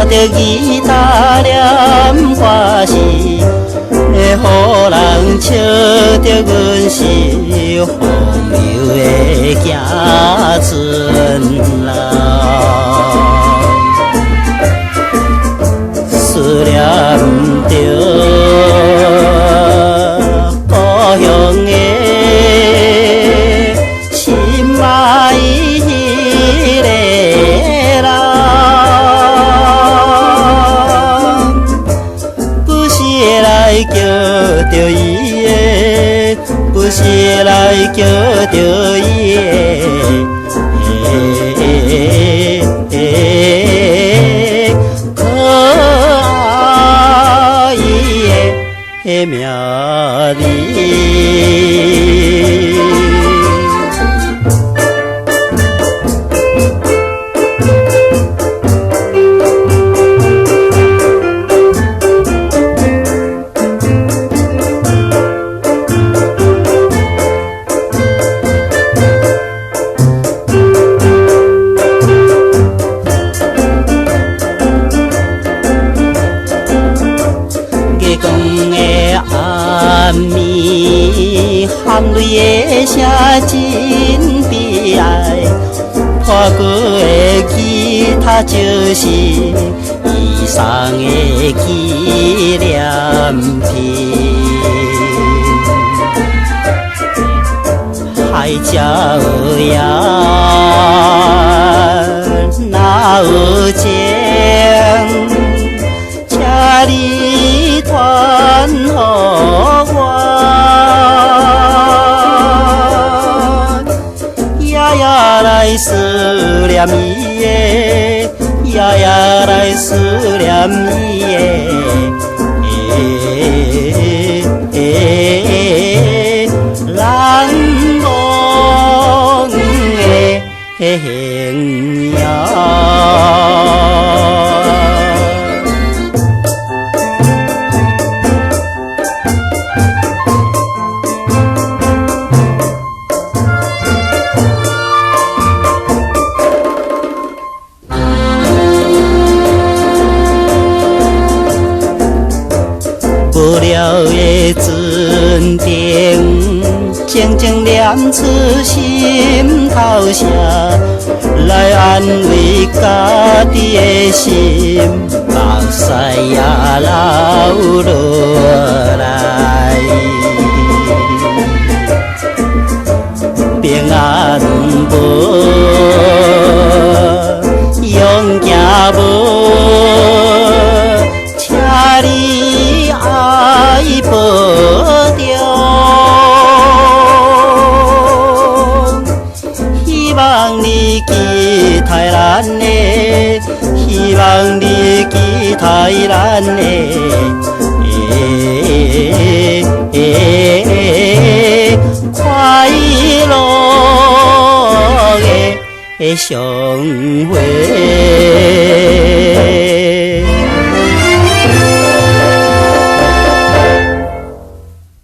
着吉他念歌词，会予人笑着阮是风流的行船郎。思念着故乡的心爱迄个人，不是来叫着伊的，不是来叫着伊的，可爱的名字。暗暝含泪的声真悲哀，破过的吉他就是遗送的纪念品。海角鸳哪有情？请你传予我，夜夜来思念伊的，夜夜来思念伊的，难忘的形象。无聊的船顶，静静念出心头声，来安慰家己的心，目屎也流落来。平安无，勇行无，请你爱保重，希望你记待咱的，希望你记待咱的，快乐的相会。